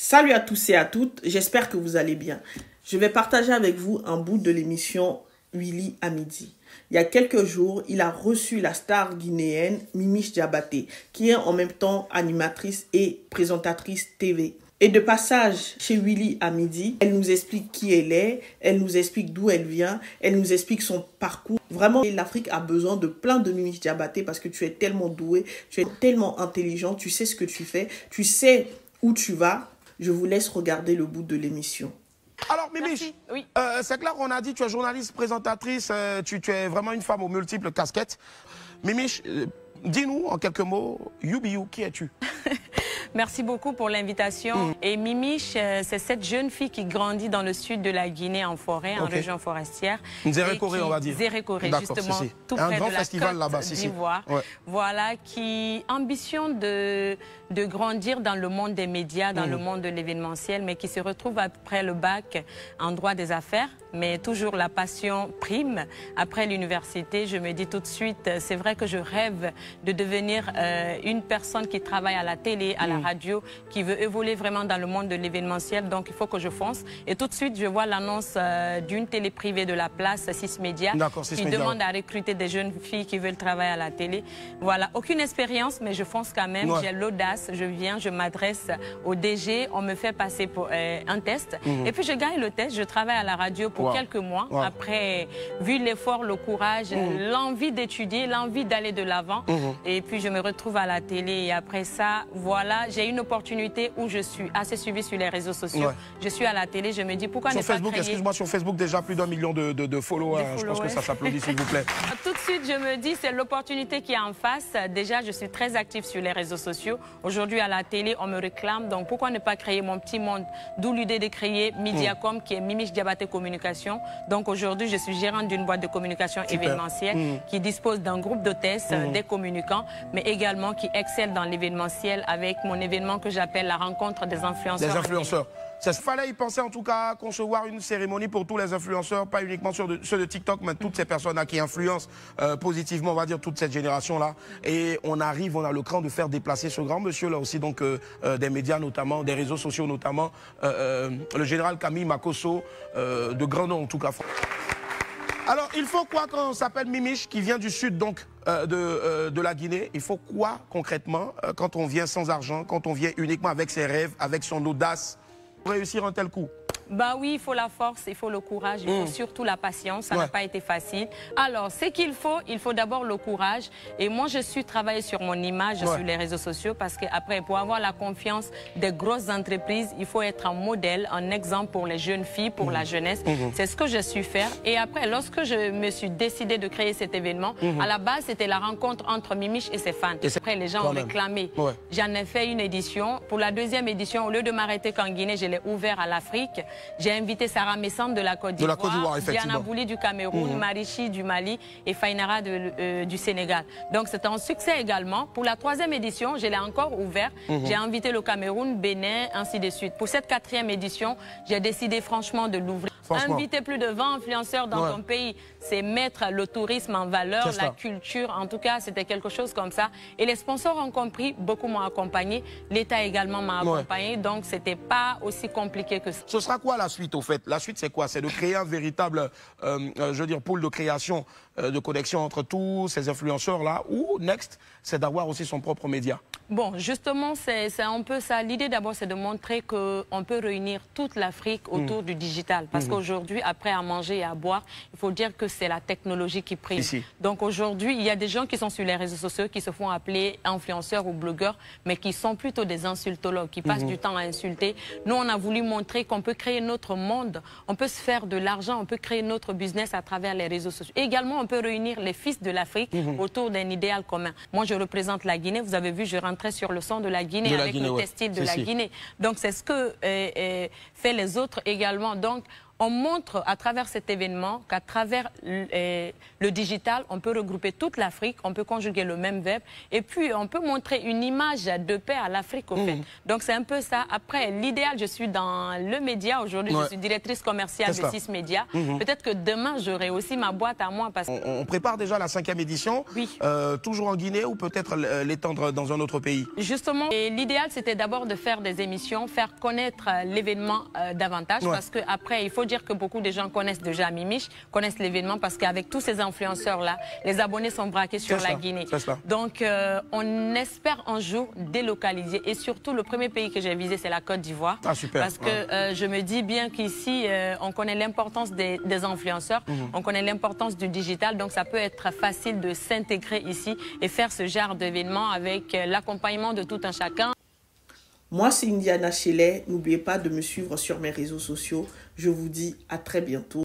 Salut à tous et à toutes, j'espère que vous allez bien. Je vais partager avec vous un bout de l'émission Willy à midi. Il y a quelques jours, il a reçu la star guinéenne Mimiche Diabaté, qui est en même temps animatrice et présentatrice TV. Et de passage chez Willy à midi, elle nous explique qui elle est, elle nous explique d'où elle vient, elle nous explique son parcours. Vraiment, l'Afrique a besoin de plein de Mimiche Diabaté parce que tu es tellement doué, tu es tellement intelligent, tu sais ce que tu fais, tu sais où tu vas. Je vous laisse regarder le bout de l'émission. Alors, Mimiche, oui. C'est clair, on a dit tu es journaliste, présentatrice, tu es vraiment une femme aux multiples casquettes. Mimiche, dis-nous en quelques mots, You, qui es-tu? Merci beaucoup pour l'invitation. Et Mimiche, c'est cette jeune fille qui grandit dans le sud de la Guinée, en forêt, en région forestière. Zérékoré, on va dire. Zérékoré, justement, tout un près grand de la festival là-bas, Côte d'Ivoire. Ouais. Voilà, qui ambitionne de grandir dans le monde des médias, dans le monde de l'événementiel, mais qui se retrouve après le bac en droit des affaires. Mais toujours la passion prime. Après l'université, je me dis tout de suite, c'est vrai que je rêve de devenir une personne qui travaille à la télé, à la radio, qui veut évoluer vraiment dans le monde de l'événementiel. Donc, il faut que je fonce. Et tout de suite, je vois l'annonce d'une télé privée de la place, 6 Médias, qui demande à recruter des jeunes filles qui veulent travailler à la télé. Voilà, aucune expérience, mais je fonce quand même. J'ai l'audace, je viens, je m'adresse au DG, on me fait passer pour un test. Et puis, je gagne le test, je travaille à la radio pour quelques mois. Après, vu l'effort, le courage, l'envie d'étudier, l'envie d'aller de l'avant. Et puis, je me retrouve à la télé. Et après ça, voilà, j'ai une opportunité où je suis assez suivie sur les réseaux sociaux. Je suis à la télé, je me dis pourquoi ne pas créer... Excuse-moi, sur Facebook, déjà plus d'1 million de followers. Je pense que ça s'applaudit, s'il vous plaît. Tout de suite, je me dis, c'est l'opportunité qui est en face. Déjà, je suis très active sur les réseaux sociaux. Aujourd'hui, à la télé, on me réclame. Donc, pourquoi ne pas créer mon petit monde? D'où l'idée de créer Mediacom, qui est Mimiche Diabaté Communication. Donc, aujourd'hui, je suis gérante d'une boîte de communication événementielle qui dispose d'un groupe d'hôtesses, des communicants, mais également qui excelle dans l'événementiel avec mon événement que j'appelle la rencontre des influenceurs. Des influenceurs. Il fallait y penser en tout cas, concevoir une cérémonie pour tous les influenceurs, pas uniquement ceux de TikTok, mais toutes ces personnes-là qui influencent positivement, on va dire, toute cette génération-là. Et on a le cran de faire déplacer ce grand monsieur-là aussi, donc des médias notamment, des réseaux sociaux notamment, le général Camille Makosso, de grand nom en tout cas. Alors, il faut quoi quand on s'appelle Mimiche, qui vient du sud donc de la Guinée? Il faut quoi concrètement quand on vient sans argent, quand on vient uniquement avec ses rêves, avec son audace, pour réussir un tel coup? Bah oui, il faut la force, il faut le courage, il faut surtout la patience. Ça n'a pas été facile. Alors, ce qu'il faut d'abord le courage. Et moi, je suis travaillé sur mon image sur les réseaux sociaux parce qu'après, pour avoir la confiance des grosses entreprises, il faut être un modèle, un exemple pour les jeunes filles, pour la jeunesse. C'est ce que je suis faire. Et après, lorsque je me suis décidé de créer cet événement, à la base, c'était la rencontre entre Mimiche et ses fans. Et après, les gens ont réclamé. J'en ai fait une édition. Pour la deuxième édition, au lieu de m'arrêter qu'en Guinée, je l'ai ouvert à l'Afrique. J'ai invité Sarah Messam de la Côte d'Ivoire, Diana Bouli du Cameroun, Marichi du Mali et Fainara du Sénégal. Donc c'est un succès également. Pour la troisième édition, je l'ai encore ouvert. J'ai invité le Cameroun, Bénin, ainsi de suite. Pour cette quatrième édition, j'ai décidé franchement de l'ouvrir. Inviter plus de 20 influenceurs dans ton pays, c'est mettre le tourisme en valeur, la culture. En tout cas, c'était quelque chose comme ça. Et les sponsors ont compris, beaucoup m'ont accompagné. L'État également m'a accompagné. Donc, c'était pas aussi compliqué que ça. Ce sera quoi la suite au fait? La suite, c'est quoi? C'est de créer un véritable, je veux dire, pôle de création, de connexion entre tous ces influenceurs-là. Ou, next, c'est d'avoir aussi son propre média. Bon, justement, c'est un peu ça. L'idée d'abord, c'est de montrer qu'on peut réunir toute l'Afrique autour du digital. Parce qu'aujourd'hui, après à manger et à boire, il faut dire que c'est la technologie qui prime. Donc aujourd'hui, il y a des gens qui sont sur les réseaux sociaux, qui se font appeler influenceurs ou blogueurs, mais qui sont plutôt des insultologues, qui passent du temps à insulter. Nous, on a voulu montrer qu'on peut créer notre monde, on peut se faire de l'argent, on peut créer notre business à travers les réseaux sociaux. Et également, on peut réunir les fils de l'Afrique autour d'un idéal commun. Moi, je représente la Guinée. Vous avez vu, je rentrais sur le son de la Guinée avec le textile de la Guinée. Donc, c'est ce que fait les autres également. Donc, on montre à travers cet événement qu'à travers le digital, on peut regrouper toute l'Afrique, on peut conjuguer le même verbe et puis on peut montrer une image de paix à l'Afrique au fait. Donc c'est un peu ça. Après, l'idéal, je suis dans le média aujourd'hui, je suis directrice commerciale de 6 médias. Peut-être que demain, j'aurai aussi ma boîte à moi. Parce que... on prépare déjà la 5e édition, toujours en Guinée ou peut-être l'étendre dans un autre pays? Justement, l'idéal, c'était d'abord de faire des émissions, faire connaître l'événement davantage parce qu'après, il faut dire que beaucoup de gens connaissent déjà Mimiche, connaissent l'événement parce qu'avec tous ces influenceurs-là, les abonnés sont braqués sur la Guinée. Donc, on espère un jour délocaliser. Et surtout, le premier pays que j'ai visé, c'est la Côte d'Ivoire. Ah, super. Parce que je me dis bien qu'ici, on connaît l'importance des influenceurs, on connaît l'importance du digital. Donc, ça peut être facile de s'intégrer ici et faire ce genre d'événement avec l'accompagnement de tout un chacun. Moi, c'est Indiana Chellet. N'oubliez pas de me suivre sur mes réseaux sociaux. Je vous dis à très bientôt.